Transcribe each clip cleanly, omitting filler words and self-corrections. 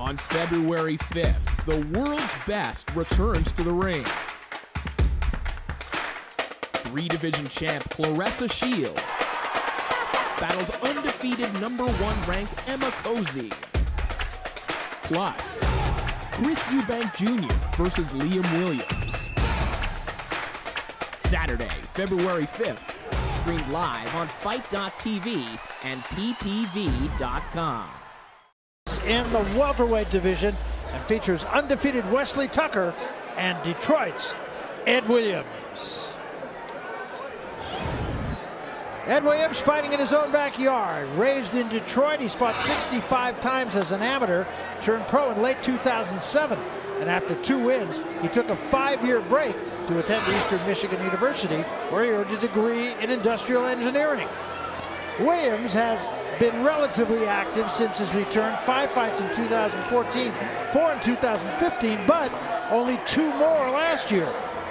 On February 5th, the world's best returns to the ring. Three-division champ Claressa Shields battles undefeated #1 ranked Emma Cozy. Plus, Chris Eubank Jr. versus Liam Williams. Saturday, February 5th, streamed live on Fight.tv and PPV.com. In the welterweight division and features undefeated Wesley Tucker and Detroit's Ed Williams. Ed Williams fighting in his own backyard. Raised in Detroit, he's fought 65 times as an amateur, turned pro in late 2007. And after 2 wins, he took a 5-year break to attend Eastern Michigan University, where he earned a degree in industrial engineering. Williams has been relatively active since his return. 5 fights in 2014, 4 in 2015, but only 2 more last year.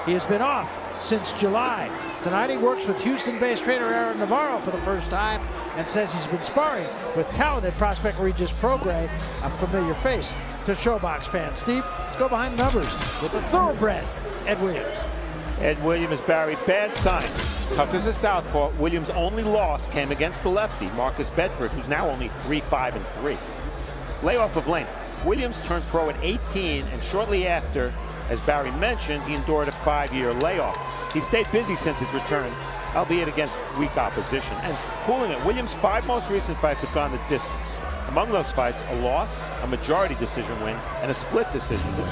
He has been off since July. Tonight he works with Houston-based trainer Aaron Navarro for the first time and says he's been sparring with talented prospect Regis Prograis, a familiar face to Showbox fans. Steve, let's go behind the numbers with the thoroughbred, Ed Williams. Ed Williams, Barry, bad sign. Tucker's a southpaw. Williams' only loss came against the lefty, Marcus Bedford, who's now only 3-5-3. Layoff of length. Williams turned pro at 18, and shortly after, as Barry mentioned, he endured a 5-year layoff. He stayed busy since his return, albeit against weak opposition. And cooling it, Williams' 5 most recent fights have gone the distance. Among those fights, a loss, a majority decision win, and a split decision win.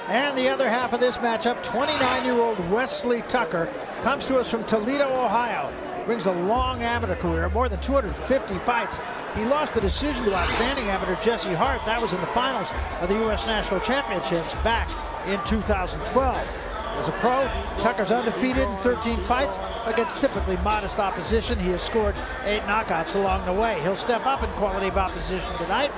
And the other half of this matchup, 29-year-old Wesley Tucker comes to us from Toledo, Ohio. Brings a long amateur career, more than 250 fights. He lost the decision to outstanding amateur Jesse Hart. That was in the finals of the U.S. National Championships back in 2012. As a pro, Tucker's undefeated in 13 fights against typically modest opposition. He has scored 8 knockouts along the way. He'll step up in quality of opposition tonight.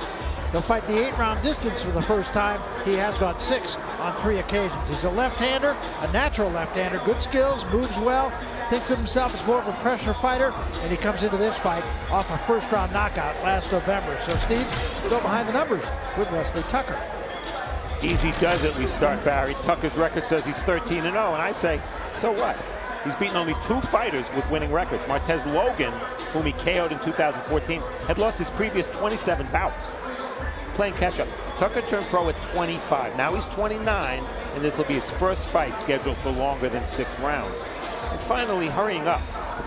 He'll fight the 8-round distance for the first time. He has gone 6 on 3 occasions. He's a left-hander, a natural left-hander, good skills, moves well, thinks of himself as more of a pressure fighter, and he comes into this fight off a first-round knockout last November. So, Steve, go behind the numbers with Wesley Tucker. Easy does it, we start, Barry. Tucker's record says he's 13-0, and I say, so what? He's beaten only 2 fighters with winning records. Martez Logan, whom he KO'd in 2014, had lost his previous 27 bouts. Playing catch-up. Tucker turned pro at 25. Now he's 29, and this will be his first fight scheduled for longer than 6 rounds. And finally, hurrying up,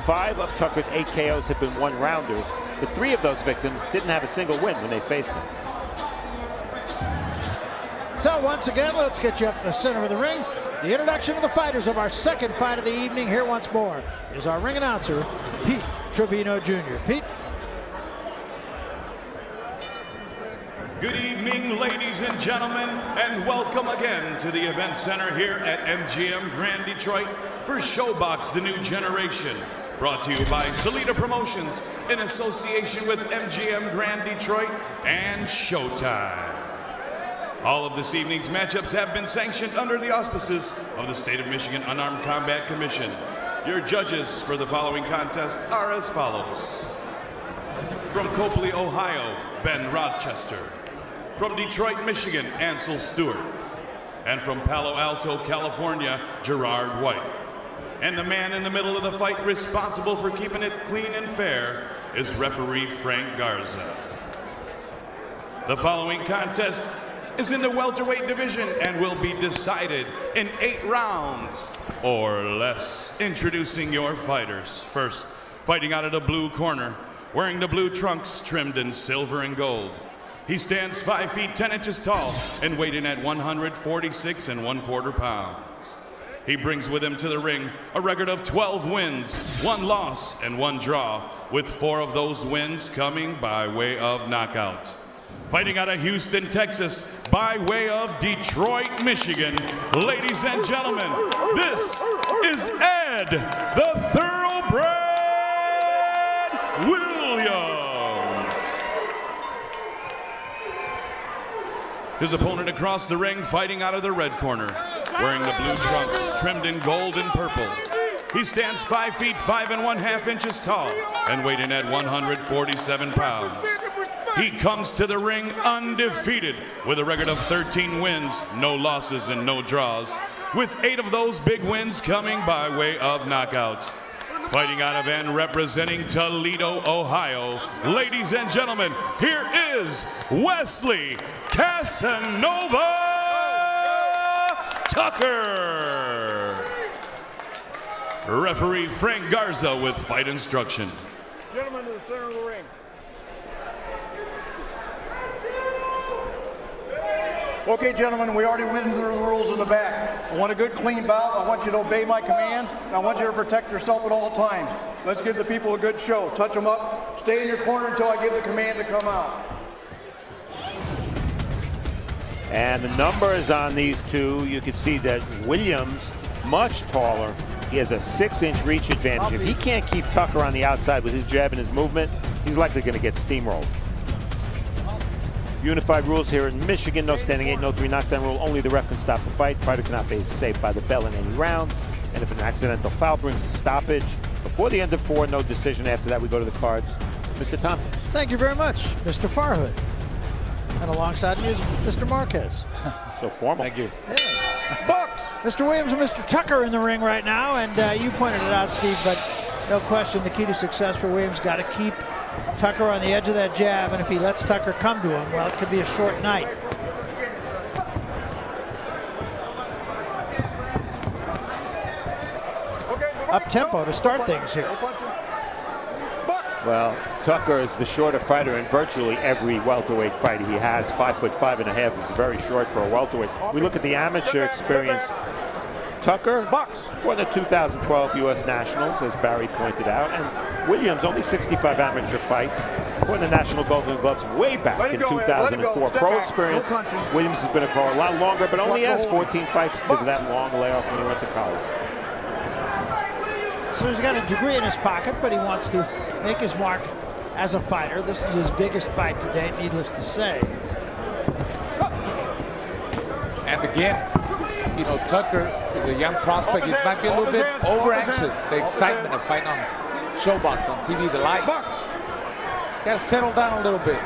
5 of Tucker's 8 KOs have been 1-rounders, but 3 of those victims didn't have a single win when they faced him. So once again, let's get you up to the center of the ring. The introduction of the fighters of our second fight of the evening. Here once more is our ring announcer, Pete Trevino Jr. Pete. Good evening, ladies and gentlemen, and welcome again to the event center here at MGM Grand Detroit for Showbox, the new generation. Brought to you by Salida Promotions in association with MGM Grand Detroit and Showtime. All of this evening's matchups have been sanctioned under the auspices of the State of Michigan Unarmed Combat Commission. Your judges for the following contest are as follows. From Copley, Ohio, Ben Rochester. From Detroit, Michigan, Ansel Stewart. And from Palo Alto, California, Gerard White. And the man in the middle of the fight responsible for keeping it clean and fair is referee Frank Garza. The following contest is in the welterweight division and will be decided in 8 rounds or less. Introducing your fighters. First, fighting out of the blue corner, wearing the blue trunks trimmed in silver and gold. He stands 5 feet 10 inches tall and weighing at 146 1/4 pounds. He brings with him to the ring a record of 12 wins, 1 loss, and 1 draw, with 4 of those wins coming by way of knockouts. Fighting out of Houston, Texas, by way of Detroit, Michigan, ladies and gentlemen, this is Ed, the Thoroughbred Williams. His opponent across the ring, fighting out of the red corner, wearing the blue trunks trimmed in gold and purple. He stands 5 feet 5 1/2 inches tall and weighing at 147 pounds. He comes to the ring undefeated with a record of 13 wins, no losses, and no draws, with 8 of those big wins coming by way of knockouts. Fighting out of and representing Toledo, Ohio, ladies and gentlemen, here is Wesley Casanova Tucker. Referee Frank Garza with fight instruction. Gentlemen to the center of the ring. Okay, gentlemen, we already went through the rules in the back. I want a good, clean bout. I want you to obey my commands, and I want you to protect yourself at all times. Let's give the people a good show. Touch them up. Stay in your corner until I give the command to come out. And the numbers on these two, you can see that Williams, much taller. He has a 6-inch reach advantage. If he can't keep Tucker on the outside with his jab and his movement, he's likely going to get steamrolled. Unified rules here in Michigan, no standing 8, no 3 knockdown rule. Only the ref can stop the fight. Fighter cannot be saved by the bell in any round. And if an accidental foul brings a stoppage, before the end of 4, no decision. After that, we go to the cards. Mr. Tompkins. Thank you very much, Mr. Farhood. And alongside me is Mr. Marquez. So formal. Thank you. Yes. Bucks. Mr. Williams and Mr. Tucker in the ring right now, and you pointed it out, Steve, but no question the key to success for Williams got to keep Tucker on the edge of that jab, and if he lets Tucker come to him, well, it could be a short night. Up tempo to start things here. Well, Tucker is the shorter fighter in virtually every welterweight fight he has. 5'5 1/2 is very short for a welterweight. We look at the amateur experience. Tucker for the 2012 U.S. Nationals, as Barry pointed out, and Williams only 65 amateur fights for the National Golden Gloves way back in 2004. Pro experience, Williams has been a pro a lot longer, but only has 14 fights because of that long layoff when he went to college. So he's got a degree in his pocket, but he wants to make his mark as a fighter. This is his biggest fight to date, needless to say. And again, you know, Tucker is a young prospect. He might be a little bit over-anxious. The excitement of fighting on Showbox, on TV, the lights. He's got to settle down a little bit.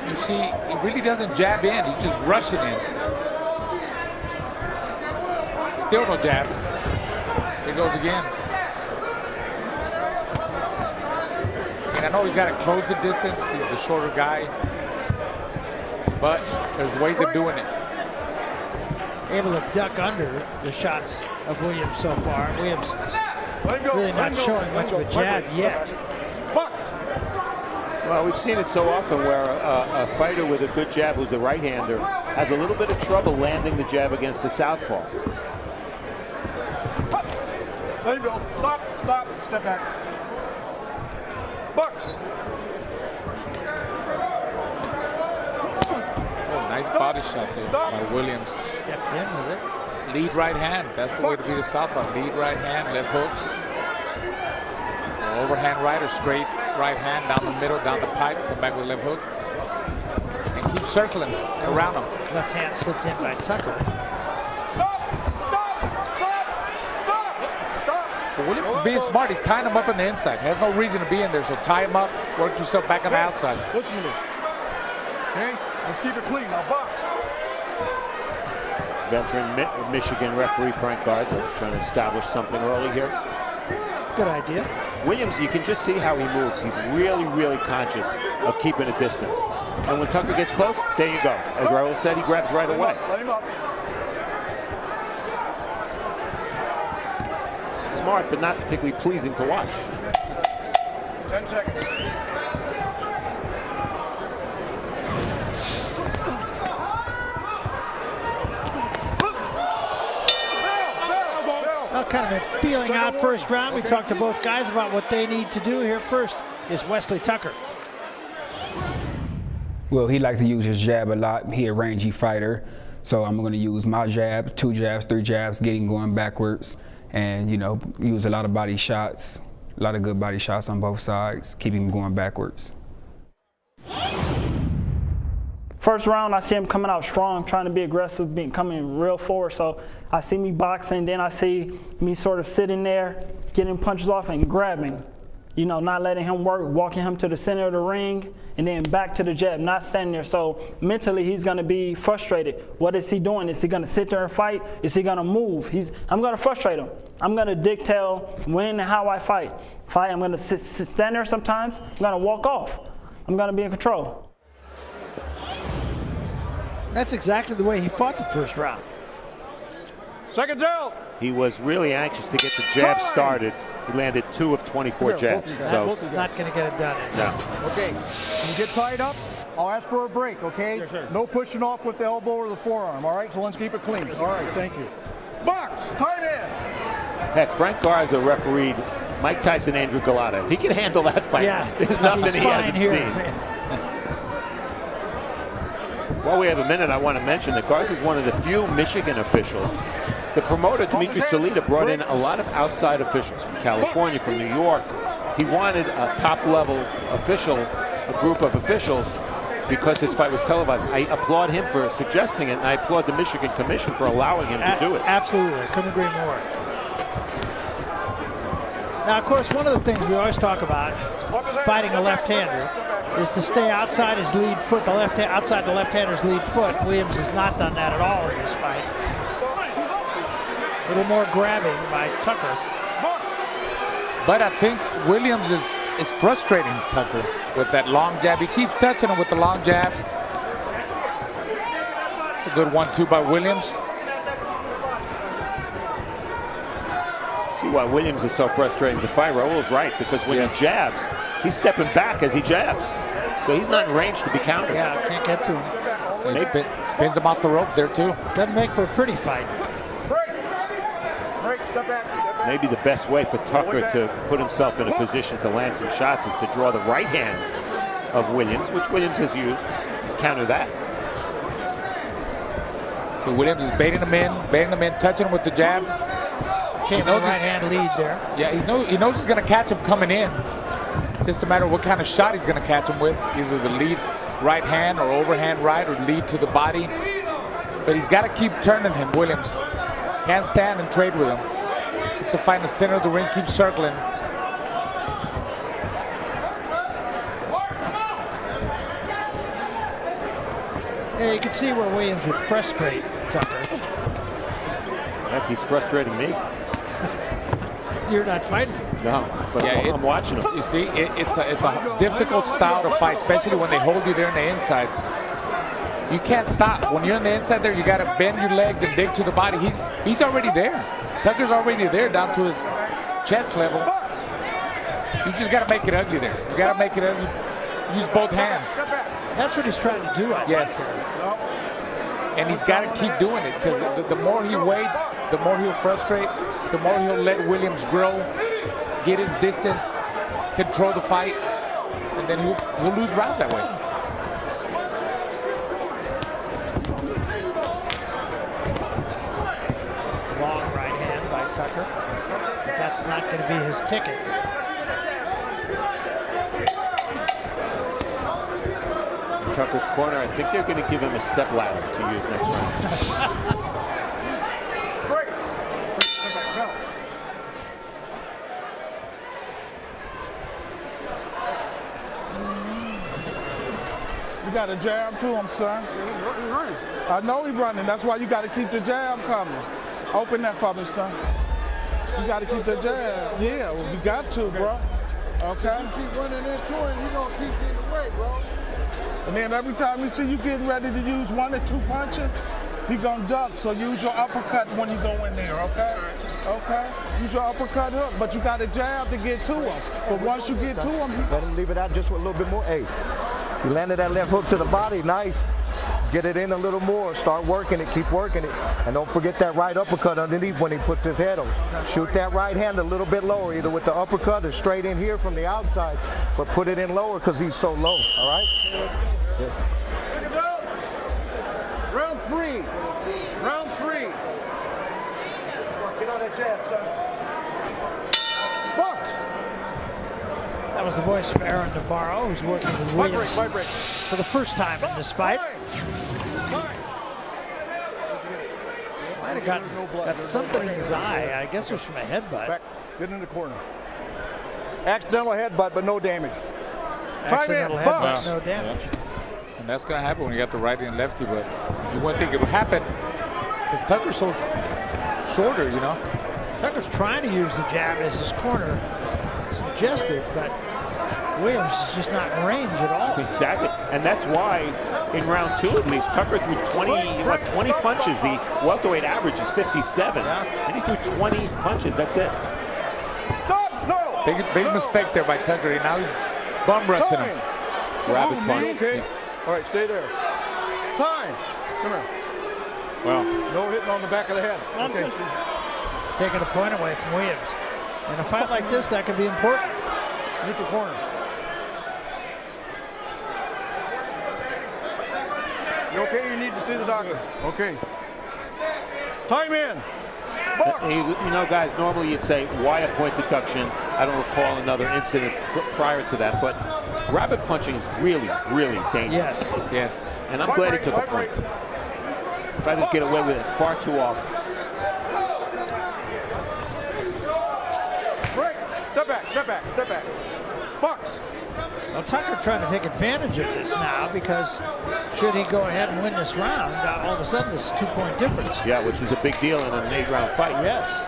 You see, he really doesn't jab in. He's just rushing in. Still no jab. Here goes again. And I know he's got to close the distance. He's the shorter guy. But there's ways of doing it. Able to duck under the shots of Williams so far. Williams really not showing much of a jab yet. Well, we've seen it so often where a fighter with a good jab who's a right-hander has a little bit of trouble landing the jab against the southpaw. There you go. Stop, stop, step back. Bucks. Oh, nice body shot there by Williams. Stepped in with it. Lead right hand. That's the way to be the southpaw. Lead right hand, left hooks. Overhand right or straight right hand down the middle, down the pipe, come back with left hook. And keep circling around him. Left hand slipped in by Tucker. But Williams is being smart. He's tying him up on the inside. Has no reason to be in there, so tie him up, work yourself back on the outside. Listen to me. Okay? Let's keep it clean. Now, box. Veteran Michigan referee Frank Garza trying to establish something early here. Good idea. Williams, you can just see how he moves. He's really, really conscious of keeping a distance. And when Tucker gets close, there you go. As Raul said, he grabs right away. Let him up. Smart, but not particularly pleasing to watch. 10 seconds. Well, kind of a feeling out first round. We talked to both guys about what they need to do here. First is Wesley Tucker. Well, he likes to use his jab a lot. He a rangy fighter. So I'm going to use my jabs, 2 jabs, 3 jabs, getting going backwards. And, you know, use a lot of body shots, a lot of good body shots on both sides, keep him going backwards. First round, I see him coming out strong, trying to be aggressive, coming real forward. So I see me boxing, then I see me sort of sitting there, getting punches off and grabbing. You know, not letting him work, walking him to the center of the ring, and then back to the jab, not standing there. So mentally, he's going to be frustrated. What is he doing? Is he going to sit there and fight? Is he going to move? I'm going to frustrate him. I'm going to dictate when and how I fight. I'm going to stand there sometimes. I'm going to walk off. I'm going to be in control. That's exactly the way he fought the first round. Seconds out. He was really anxious to get the jab started. He landed 2 of 24 jabs. So That's not going to get it done, is it? no. Okay, when you get tied up, I'll ask for a break, okay? Yes, sir. No pushing off with the elbow or the forearm, all right? So let's keep it clean. All right, thank you. Box, tight end. Heck, Frank Garza refereed Mike Tyson, Andrew Galata. If he can handle that fight, there's nothing he's he fine hasn't here. seen. While we have a minute, I want to mention that Garza is one of the few Michigan officials. The promoter, Dimitri Salita, brought in a lot of outside officials from California, from New York. He wanted a top-level official, a group of officials, because this fight was televised. I applaud him for suggesting it, and I applaud the Michigan Commission for allowing him to do it. Absolutely. I couldn't agree more. Now, of course, one of the things we always talk about fighting a left-hander is to stay outside his lead foot, outside the left-hander's lead foot. Williams has not done that at all in this fight. A little more grabbing by Tucker. But I think Williams is frustrating Tucker with that long jab. He keeps touching him with the long jab. It's a good 1-2 by Williams. See why Williams is so frustrating to fight. Raul's right, because when he jabs, he's stepping back as he jabs. So he's not in range to be countered. Yeah, can't get to him. He spins him off the ropes there too. Doesn't make for a pretty fight. Maybe the best way for Tucker to put himself in a position to land some shots is to draw the right hand of Williams, which Williams has used, to counter that. So Williams is baiting him in, touching him with the jab. Came in right hand lead there. Yeah, he knows he's going to catch him coming in. Just a matter of what kind of shot he's going to catch him with, either the lead right hand or overhand right or lead to the body. But he's got to keep turning him, Williams. Can't stand and trade with him. Keep to find the center of the ring, keep circling. Yeah, you can see where Williams would frustrate Tucker. Heck, he's frustrating me. You're not fighting him. No, but yeah, I'm watching him. You see, it's a difficult style to fight, especially when they hold you there on the inside. You can't stop. When you're on the inside there, you got to bend your legs and dig to the body. He's already there. Tucker's already there down to his chest level. You just got to make it ugly there. You got to make it ugly. Use both hands. That's what he's trying to do, I think. Yes. And he's got to keep doing it, because the more he waits, the more he'll frustrate, the more he'll let Williams grow, get his distance, control the fight, and then he'll lose rounds that way. Long right hand by Tucker. But that's not going to be his ticket. Tucker's corner, I think they're going to give him a step ladder to use next round. You got a jab to him, son. He's running. I know he's running. That's why you got to keep the jab coming. Open that for me, son. You got to keep the jab. Yeah, well, you got to, bro. Okay? If you keep running into him, you're going to keep getting away, bro. And then every time you see you getting ready to use 1 or 2 punches, he gonna duck. So use your uppercut when you go in there, okay? Okay? Use your uppercut hook, but you got a jab to get to him. But once you get to him, let him leave it out just with a little bit more. Hey, he landed that left hook to the body, nice. Get it in a little more, start working it, keep working it. And don't forget that right uppercut underneath when he puts his head on. Shoot that right hand a little bit lower, either with the uppercut or straight in here from the outside, but put it in lower because he's so low, all right? Yeah. Round 3. Round 3. Get on that jab, son. That was the voice of Aaron Navarro, who's working with Williams for the first time in this fight. Might have got something in his eye. I guess it was from a headbutt. Back. Get in the corner. Accidental headbutt, but no damage. Accidental headbutt, no damage. Yeah. And that's going to happen when you got the righty and lefty, but you wouldn't think it would happen because Tucker's so shorter, you know. Tucker's trying to use the jab as his corner suggested, but Williams is just not in range at all. Exactly, and that's why in round 2 at least, Tucker threw 20 punches. The welterweight average is 57, and he threw 20 punches. That's it. Big mistake there by Tucker. Now he's bum rushing him. Rabbit punch. Okay. All right, stay there. Time. Come here. Well, no hitting on the back of the head. Okay. Taking a point away from Williams. In a fight like this, that could be important. Neutral corner. You okay? You need to see the doctor. Okay. Time in. Box. You know, guys, normally you'd say, why a point deduction? I don't recall another incident prior to that, but rabbit punching is really, really dangerous. Yes. And I'm glad he took a point. Fighters get away with it far too often. Break. Step back, step back, step back. Box. Well, Tucker trying to take advantage of this now because should he go ahead and win this round, all of a sudden it's a 2-point difference. Yeah, which is a big deal in an 8-round fight. Yes.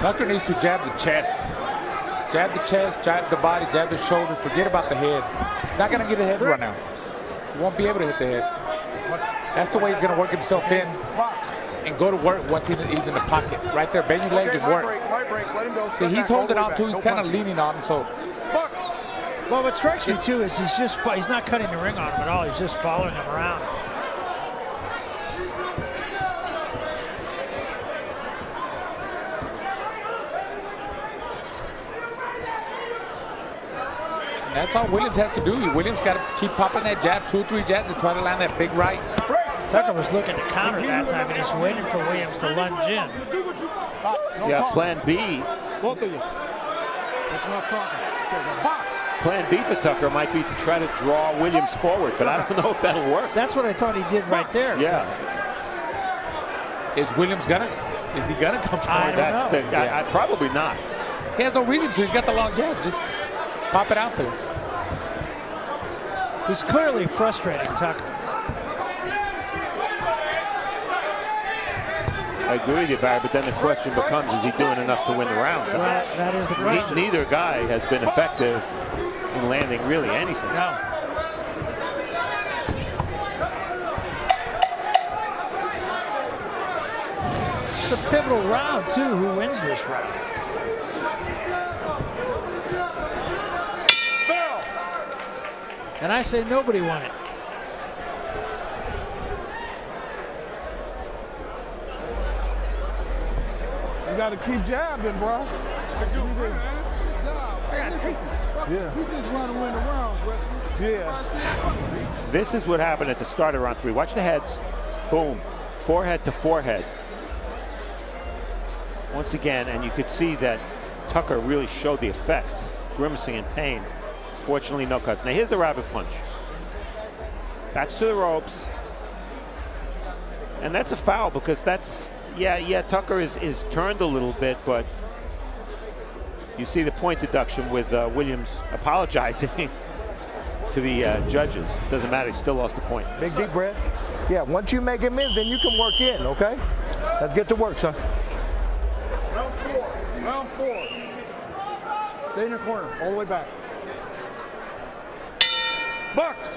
Tucker needs to jab the chest. Jab the chest, jab the body, jab the shoulders. Forget about the head. He's not going to get a head run out. He won't be able to hit the head. That's the way he's going to work himself in and go to work once he's in the pocket. Right there, bend your legs and work. See, he's holding on too. He's kind of leaning on him. So, well, what strikes me too is he's not cutting the ring on him at all. He's just following him around. that's all Williams has to do. Williams got to keep popping that jab, 2 or 3 jabs, and try to land that big right. Tucker was looking to counter that time, and he's waiting for Williams to lunge in. Yeah, plan B. Both of you. That's not talking. Box. Plan B for Tucker might be to try to draw Williams forward, but I don't know if that'll work. That's what I thought he did right there. Yeah. Is Williams gonna? Is he gonna come forward? I don't know. Probably not. He has no reason to. He's got the long jab. Just pop it out there. He's clearly frustrating Tucker. I agree with you, Barry, but then the question becomes, is he doing enough to win the round? Well, that is the question. Neither guy has been effective in landing really anything. No. It's a pivotal round, too. Who wins this round? And I say nobody won it. You got to keep jabbing, bro. Yeah. He just want to win the rounds, Wesley. Yeah. This is what happened at the start of round 3. Watch the heads. Boom. Forehead to forehead. Once again, and you could see that Tucker really showed the effects, grimacing in pain. Fortunately, no cuts. Now here's the rabbit punch. Backs to the ropes. And that's a foul because that's, yeah, Tucker is turned a little bit, but you see the point deduction with Williams apologizing to the judges. Doesn't matter, he still lost the point. Big deep breath. Yeah, once you make him in, then you can work in, okay? Let's get to work, son. Round 4. Round 4. Stay in the corner, all the way back. Box.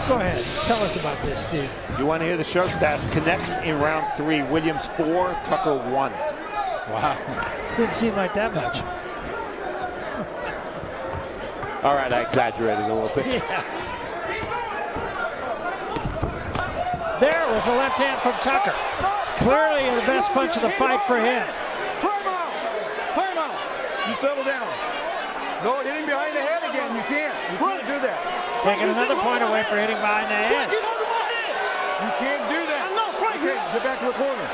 Go ahead. Tell us about this, Steve. You want to hear the show stats? Connects in round 3. Williams 4, Tucker 1. Wow. Didn't seem like that much. All right, I exaggerated a little bit. Yeah. There was a left hand from Tucker. Clearly the best punch of the fight for him. Time out. Time out. You settle down. No, hitting behind the head again. You can't. You can't do that. Taking another point away for hitting behind the head. You can't do that. Okay, Get back to the corner.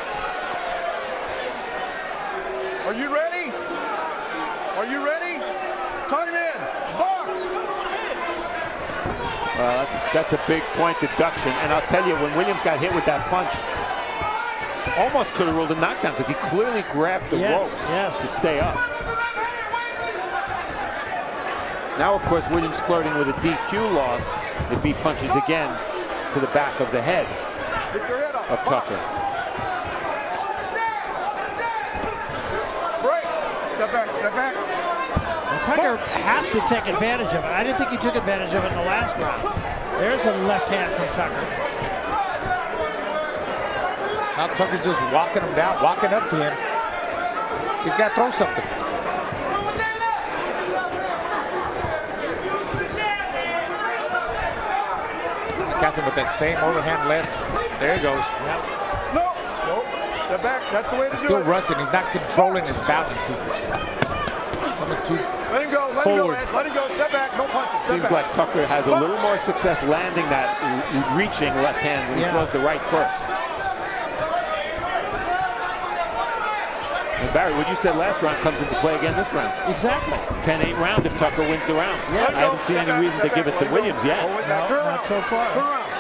Are you ready? Are you ready? Time in. Box. Well, that's a big point deduction. And I'll tell you, when Williams got hit with that punch, almost could have ruled a knockdown because he clearly grabbed the ropes to stay up. Now, of course, Williams flirting with a DQ loss if he punches again to the back of the head of Tucker. Break. Step back. Step back. And Tucker has to take advantage of it. I didn't think he took advantage of it in the last round. There's a left hand from Tucker. Now Tucker's just walking him down, walking up to him. He's got to throw something. Catch him with that same overhand left. There he goes. No. Nope. Step back. That's the way to do it. Still rushing. He's not controlling his balance. He's coming too let him go. Let forward. him go, Ed. Let him go. Step back. No punches. Seems like Tucker has a little more success landing that reaching left hand when he throws the right first. And Barry, what you said last round comes into play again this round. Exactly. 10-8 round if Tucker wins the round. Yes. I haven't seen any reason to give it to Williams yet. No, not so far. Turn around.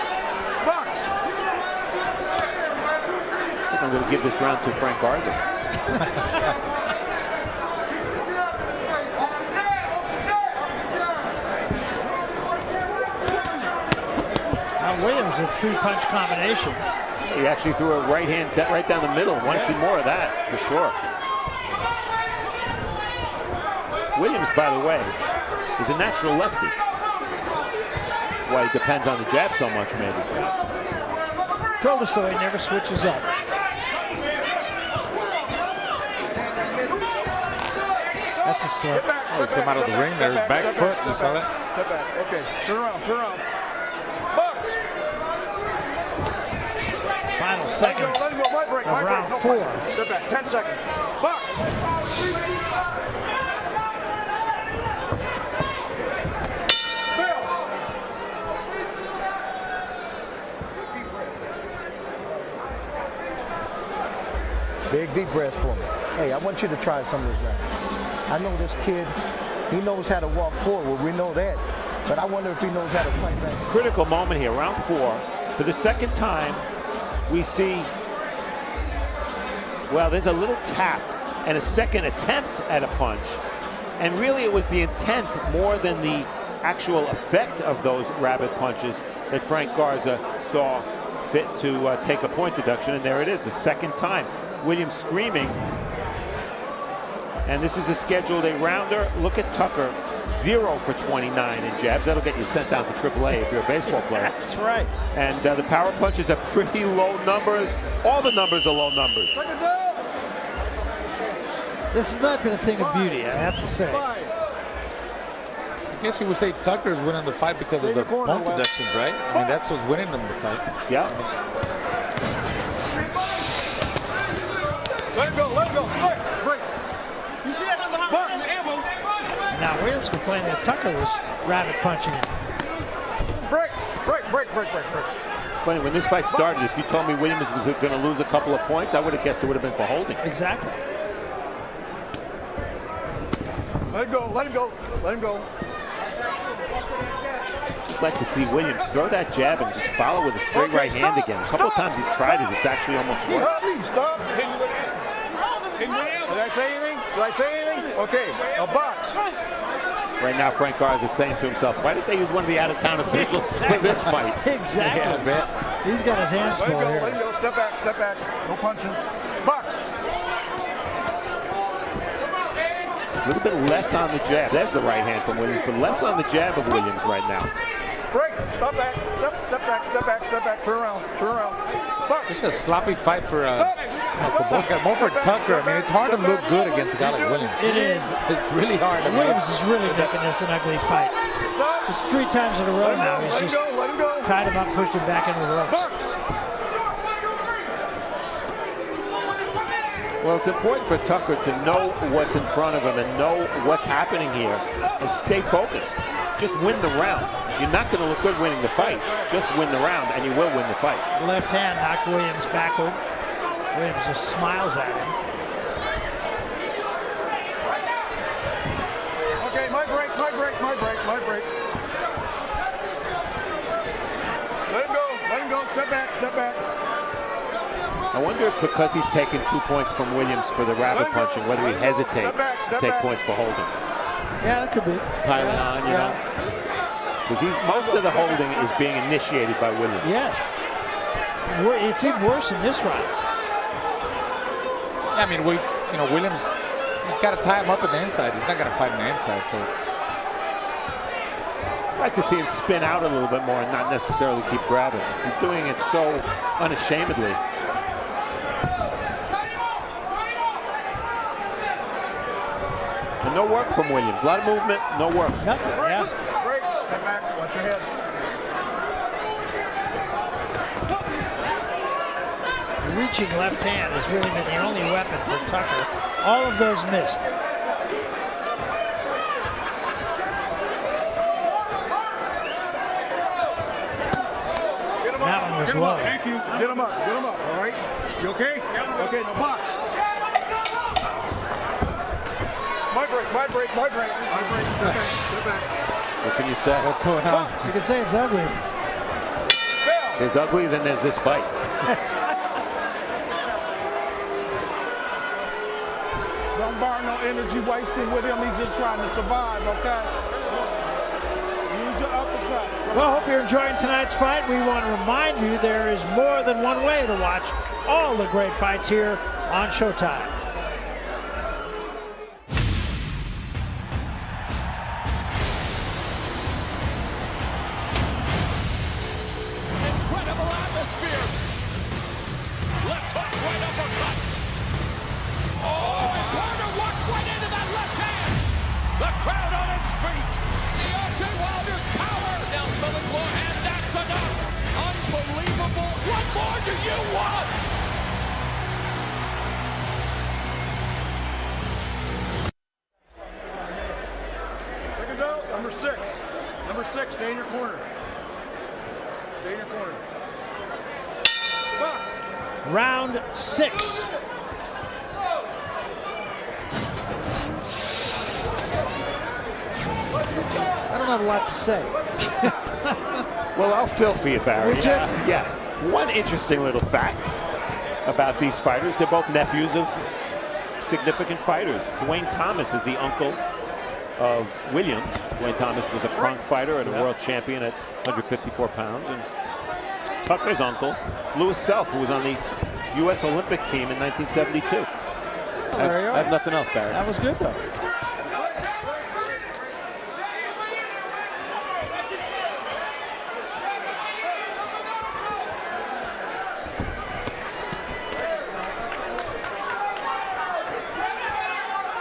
Box. I'm going to give this round to Frank Garza. Now Williams with 3-punch combination. He actually threw a right hand right down the middle. Want to see more of that for sure. Williams, by the way, is a natural lefty. Why he depends on the jab so much, maybe. Told us so, he never switches up. That's a slip. Oh, he came out of the ring there, his back foot. You saw that? Step back. Okay. Turn around. Turn around. Box. Final seconds Let him go. My break. of My round break. 4. Step back. 10 seconds. Box. Big deep breaths for me. Hey, I want you to try some of this now. I know this kid, he knows how to walk forward. We know that. But I wonder if he knows how to fight back. Critical moment here, round 4. For the second time, we see, well, there's a little tap and a second attempt at a punch. And really it was the intent more than the actual effect of those rabbit punches that Frank Garza saw fit to take a point deduction. And there it is, the second time. Williams screaming. And this is a scheduled 8-rounder. Look at Tucker, 0 for 29 in jabs. That'll get you sent down to AAA if you're a baseball player. That's right. And the power punches are pretty low numbers. All the numbers are low numbers. This has not been a thing of beauty, I have to say. I guess you would say Tucker's winning the fight because of the point deductions, right? I mean, that's what's winning them the fight. Yeah. Let him go. Let him go. Break. You see that behind the elbow? Now Williams complaining that Tucker was rabbit punching him. Break. Break. Break. Break. Break. Break. Funny, when this fight started, if you told me Williams was going to lose a couple of points, I would have guessed it would have been for holding. Exactly. Let him go. Let him go. Let him go. Just like to see Williams throw that jab and just follow with a straight right hand again. A couple of times he's tried it. It's actually almost worked. Stop. Did I say anything? Did I say anything? Okay. A box. Right now, Frank Garza is saying to himself, why did they use one of the out-of-town officials for this fight? Exactly. Yeah, I bet. He's got his hands full Let him go. here. Let him go. Step back. Step back. No punching. Box. A little bit less on the jab. There's the right hand from Williams, but less on the jab of Williams right now. Break. Stop back. Step back. Step back. Step back. Turn around. Turn around. Box. It's a sloppy fight for both guys. More for Tucker. I mean, it's hard to look good against a guy like Williams. It is. It's really hard. Williams is really making this an ugly fight. It's 3 times in a row now. He's just tied him up, pushed him back into the ropes. Box. Well, it's important for Tucker to know what's in front of him and know what's happening here and stay focused. Just win the round. You're not going to look good winning the fight. Just win the round, and you will win the fight. Left hand knocked Williams backward. Williams just smiles at him. Okay, my break. Let him go. Step back. I wonder if because he's taken 2 points from Williams for the rabbit punching, whether he hesitate to take points for holding. Yeah, that could be. Piling on, you know. Because most of the holding is being initiated by Williams. Yes. It's even worse in this round. I mean, Williams, he's got to tie him up at the inside. He's not going to fight on the inside. So I'd like to see him spin out a little bit more and not necessarily keep grabbing. He's doing it so unashamedly. And no work from Williams. A lot of movement, no work. Nothing, yeah. Break. Step back. Watch your head. The reaching left hand has really been the only weapon for Tucker. All of those missed. That one was low. Thank you. Get him up. All right. You okay? Okay. Now box. My break. Step back. What can you say? what's going on? You can say it's ugly. There's ugly, then there's this fight. Don't burn no energy wasting with him. He's just trying to survive, okay? Use your uppercuts. Well, hope you're enjoying tonight's fight. We want to remind you there is more than one way to watch all the great fights here on Showtime. Incredible atmosphere. Left hook, right uppercut. Oh, and Carter walked right into that left hand. The crowd on its feet. Deontay Wilder's power. Now smelling blow, and that's enough. Unbelievable. What more do you want? Second down. Number six. Stay in your corner. Box. Round 6. I don't have a lot to say. Well, I'll fill for you, Barry. Would you? Yeah. One interesting little fact about these fighters, they're both nephews of significant fighters. Dwayne Thomas is the uncle of Williams. Dwayne Thomas was a crunk fighter and a world champion at 154 pounds. And Tucker's uncle, Louis Self, who was on the U.S. Olympic team in 1972. There you are. I have nothing else, Barry. That was good, though.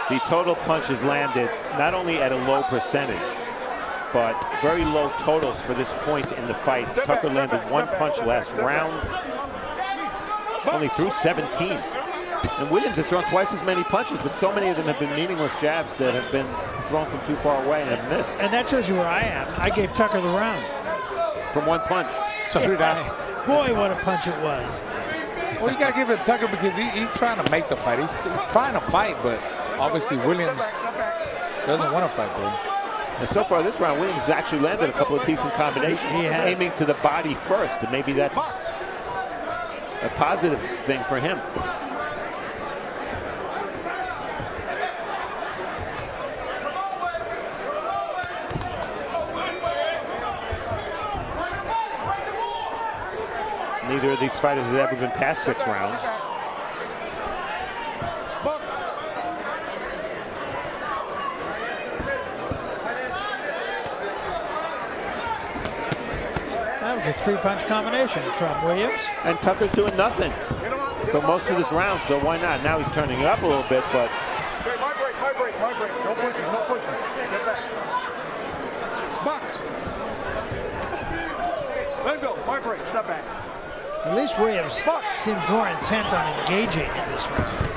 The total punches landed not only at a low percentage, but very low totals for this point in the fight. Tucker landed one punch last round, only threw 17. And Williams has thrown twice as many punches, but so many of them have been meaningless jabs that have been thrown from too far away and have missed. And that shows you where I am. I gave Tucker the round. From one punch. So did I. Boy, what a punch it was. Well, you got to give it to Tucker because he's trying to make the fight. He's trying to fight, but obviously Williams doesn't want to fight, bro. And so far this round, Williams has actually landed a couple of decent combinations. He has. Aiming to the body first, and maybe that's a positive thing for him. Neither of these fighters has ever been past 6 rounds. That was a 3-punch combination from Williams. And Tucker's doing nothing for most of this round, so why not? Now he's turning it up a little bit, but... Okay, my break. No pushing. Get back. Box. Let him go. My break. Step back. At least Williams seems more intent on engaging in this round.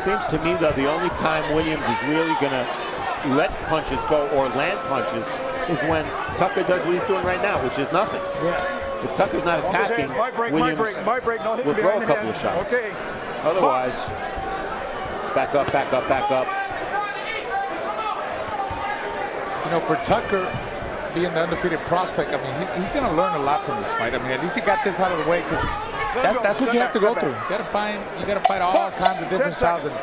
Seems to me, though, the only time Williams is really going to let punches go or land punches is when Tucker does what he's doing right now, which is nothing. Yes. If Tucker's not attacking, Williams will throw a couple of shots. Okay. Otherwise, back up, back up, back up. You know, for Tucker, being the undefeated prospect, I mean, he's going to learn a lot from this fight. I mean, at least he got this out of the way because that's what you have to go through. You got to fight all kinds of different styles, and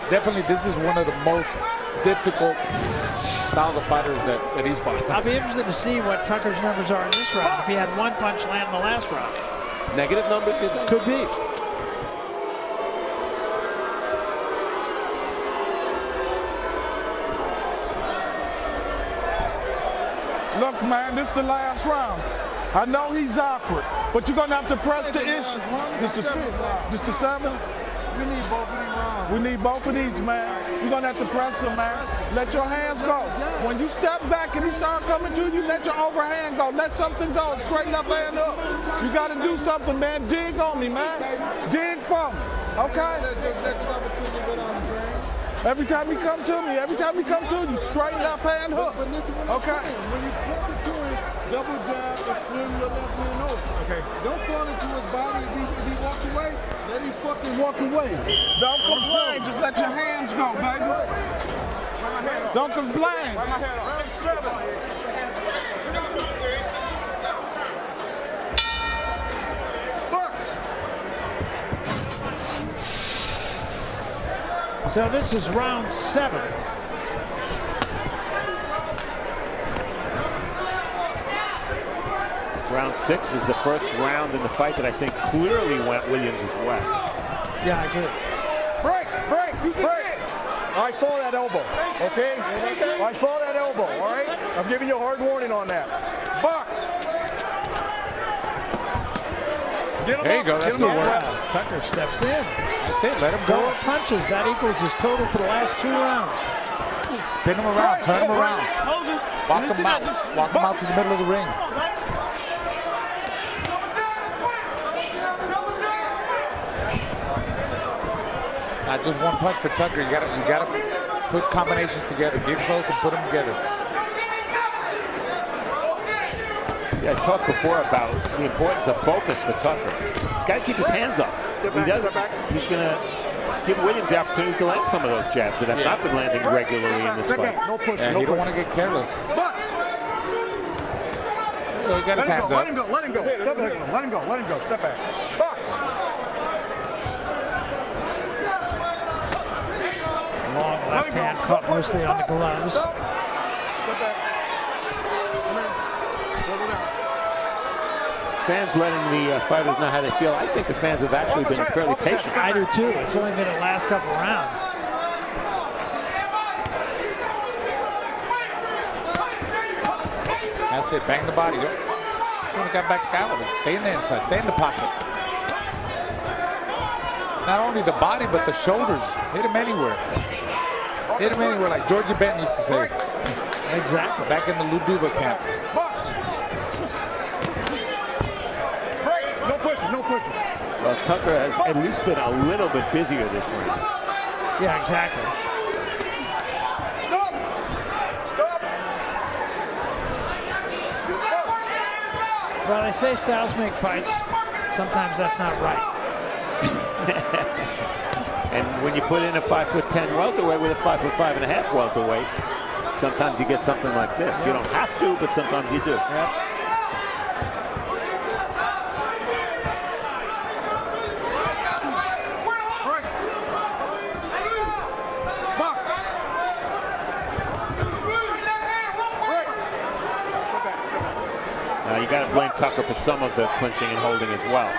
definitely this is one of the most difficult styles of fighters that he's fought. I'll be interested to see what Tucker's numbers are in this round. If he had one punch land in the last round, Negative numbers, you think? could be. Look, man, this is the last round. I know he's awkward, but you're going to have to press the issue. Just the seven? We need both of these rounds. We need both of these, man. You're going to have to press him, man. Let your hands go. When you step back and he start coming to you, let your overhand go. Let something go. Straight left hand up. You got to do something, man. Dig on me, man. Dig for me. Okay? Every time you come to me, straight left hand hook. But listen what I'm saying. When you put it to him, double jab and swing your left hand over. Okay. Don't fall into his body. If he walk away, let him fucking walk away. Don't complain. Just let your hands go, baby. Don't complain. So this is round 7. Round 6 was the first round in the fight that I think clearly went Williams' way. Yeah, I agree. Break. I saw that elbow, okay? I saw that elbow, all right? I'm giving you a hard warning on that. Box. There you go. That's good work. Tucker steps in. That's it. Let him go. 4 punches. That equals his total for the last 2 rounds. Spin him around. Turn him around. Walk him out. Walk him out to the middle of the ring. Not just one punch for Tucker. You gotta put combinations together. Get close and put them together. Yeah, I talked before about the importance of focus for Tucker. He's got to keep his hands up. If he doesn't, he's going to give Williams the opportunity to land some of those jabs that have not been landing regularly in this fight. Yeah, you don't want to get careless. So he got his hands up. Let him go. Let him go. Step back. Box. Long left hand caught mostly on the gloves. Step back. Fans letting the fighters know how they feel. I think the fans have actually been fairly patient. I do too. It's only been the last couple rounds. That's it. Bang the body. Should have got back to Calvin. Stay in the inside. Stay in the pocket. Not only the body, but the shoulders. Hit him anywhere. Hit him anywhere, like Georgie Benton used to say. Exactly. Back in the Luduva camp. No pushing. Well, Tucker has at least been a little bit busier this round. Yeah, exactly. Stop. Well, they say styles make fights. Sometimes that's not right. And when you put in a 5'10" welterweight with a 5'5.5" welterweight, sometimes you get something like this. You don't have to, but sometimes you do. Yep. You got to blame Tucker for some of the clinching and holding as well.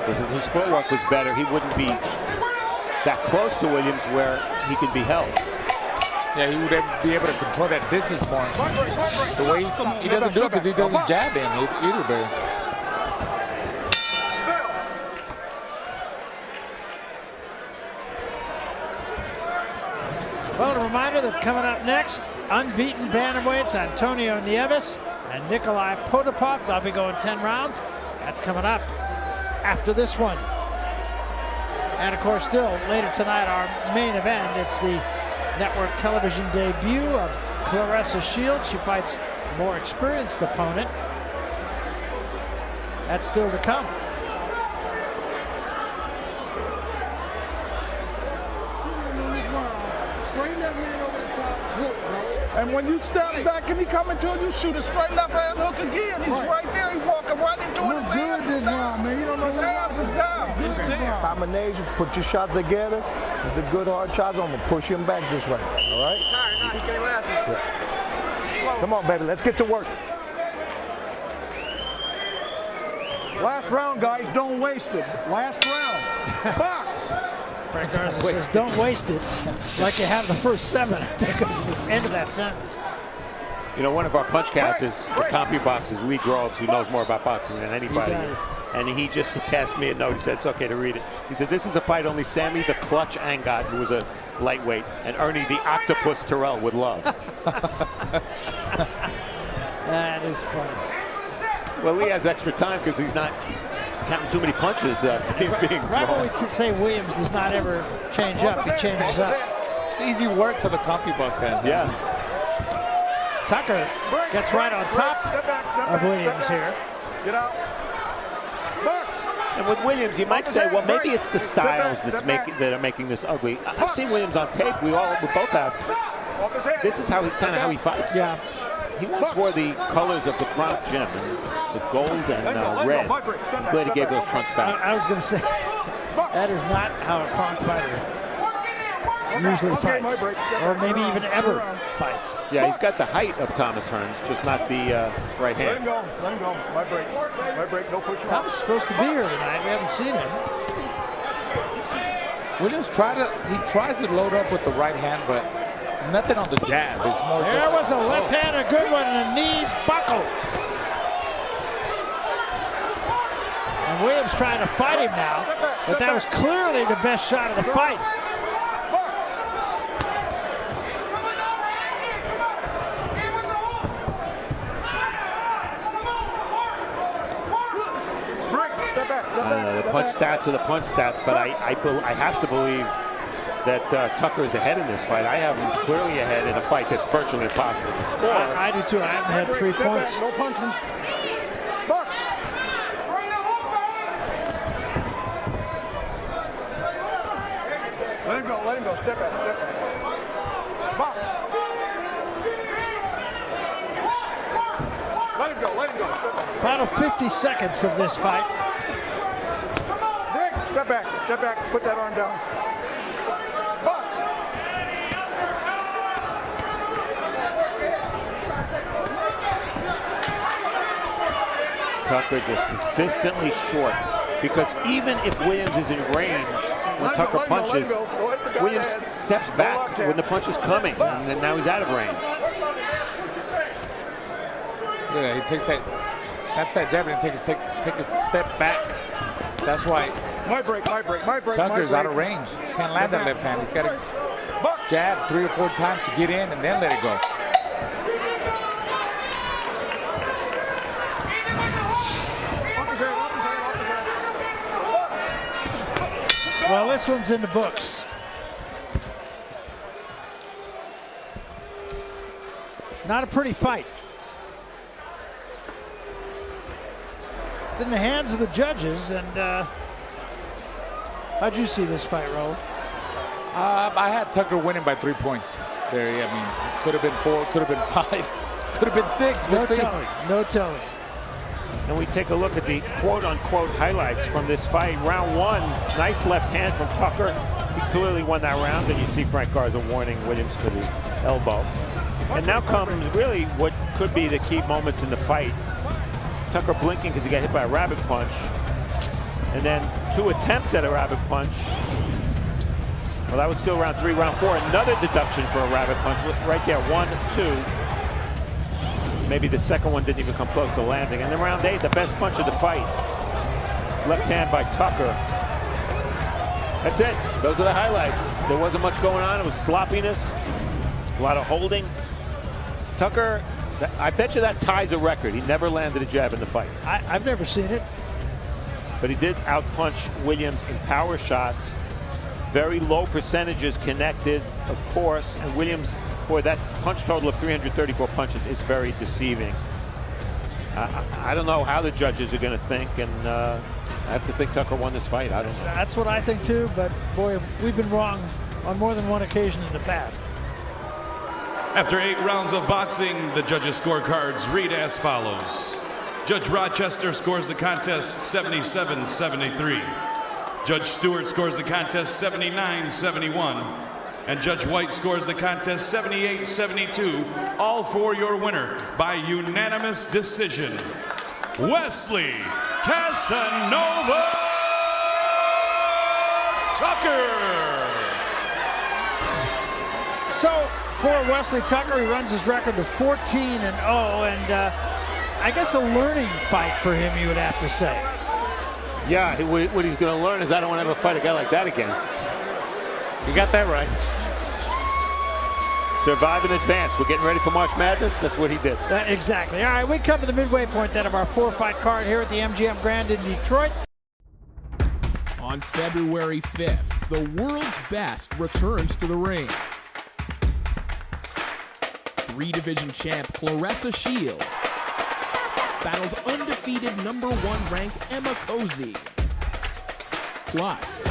Because if his footwork was better, he wouldn't be that close to Williams where he could be held. Yeah, he would be able to control that distance more. The way he doesn't do it because he doesn't jab in either, Barry. Well, a reminder that coming up next, unbeaten bantamweights Antonio Nieves and Nikolai Potapov. They'll be going 10 rounds. That's coming up after this one. And of course, still later tonight, our main event. It's the network television debut of Claressa Shields. She fights a more experienced opponent. That's still to come. And when you step back and he coming to you, shoot a straight left hand hook again. He's right there. He's walking right into it. His hands is down, man. You don't know his hands is down. Combination, put your shots together. With the good hard shots, I'm gonna push him back this way. All right? He can't last me. Come on, baby. Let's get to work. Last round, guys. Don't waste it. Last round. Box. Frank Garza says, don't waste it like you have the first 7. I think was the end of that sentence. You know, one of our punch captains, the CompuBox, is Lee Groves, who knows more about boxing than anybody. He does. And he just passed me a note. He said, it's okay to read it. He said, this is a fight only Sammy the Clutch Angot, who was a lightweight, and Ernie the Octopus Terrell would love. That is funny. Well, Lee has extra time because he's not counting too many punches being Right thrown. when we say Williams does not ever change up, he changes up. It's easy work for the CompuBox guys. Yeah. Tucker gets right on top of Williams here. Get out. Box. And with Williams, you might say, well, maybe it's the styles that are making this ugly. I've seen Williams on tape. We both have. This is how he fights. Yeah. He once wore the colors of the Bronx Gym, the gold and red. I'm glad he gave those trunks back. I was going to say, that is not how a Bronx fighter usually fights, or maybe even ever fights. Yeah, he's got the height of Thomas Hearns, just not the right Let him hand. go. Let him go. My break. My break. No push. Thomas is supposed to be here tonight. We haven't seen him. Williams tries to load up with the right hand, but nothing on the jab. It's more There was a left hand, a good one, and the knees buckle. And Williams trying to fight him now, but that was clearly the best shot of the fight. The punch stats are the punch stats, but I have to believe that Tucker is ahead in this fight. I have him clearly ahead in a fight that's virtually impossible to score. I do too. I haven't had 3 points. No punching. Box. Let him go. Let him go. Step back. Step back. Box. Let him go. Let him go. Step back. Final 50 seconds of this fight. Step back. Step back. Put that arm down. Box. Tucker just consistently short, because even if Williams is in range when Tucker punches, Williams steps back when the punch is coming, and then now he's out of range. Yeah, he takes that, snaps that jab and take a step back. That's why My break. My break. My break. Tucker's out of range. Can't land that left hand. He's got to jab 3 or 4 times to get in and then let it go. Well, this one's in the books. Not a pretty fight. It's in the hands of the judges, and how'd you see this fight, Raul? I had Tucker winning by 3 points there. Yeah, I mean, could have been 4, could have been 5, could have been 6. No telling. No telling. And we take a look at the quote-unquote highlights from this fight. Round 1, nice left hand from Tucker. He clearly won that round, and you see Frank Garza warning Williams for the elbow. And now comes really what could be the key moments in the fight. Tucker blinking because he got hit by a rabbit punch. And then 2 attempts at a rabbit punch. Well, that was still round 3. Round 4, another deduction for a rabbit punch. Right there, 1, 2. Maybe the second one didn't even come close to landing. And then round 8, the best punch of the fight. Left hand by Tucker. That's it. Those are the highlights. There wasn't much going on. It was sloppiness, a lot of holding. Tucker, I bet you that ties a record. He never landed a jab in the fight. I've never seen it. But he did outpunch Williams in power shots. Very low percentages connected, of course, and Williams, boy, that punch total of 334 punches is very deceiving. I don't know how the judges are going to think, and I have to think Tucker won this fight. I don't know. That's what I think too, but boy, we've been wrong on more than one occasion in the past. After 8 rounds of boxing, the judges' scorecards read as follows. Judge Rochester scores the contest 77-73. Judge Stewart scores the contest 79-71. And Judge White scores the contest 78-72. All for your winner by unanimous decision, Wesley Casanova Tucker. So for Wesley Tucker, he runs his record to 14-0, and I guess a learning fight for him, you would have to say. Yeah, what he's going to learn is I don't want to ever fight a guy like that again. You got that right. Survive in advance. We're getting ready for March Madness. That's what he did. Exactly. All right, we come to the midway point then of our 4-fight card here at the MGM Grand in Detroit. On February 5th, the world's best returns to the ring. 3-division champ Claressa Shields battles undefeated #1 ranked Emma Cozy. Plus,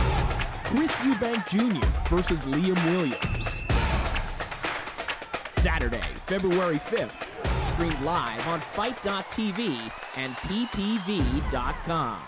Chris Eubank Jr. versus Liam Williams. Saturday, February 5th, streamed live on Fight.tv and PPV.com.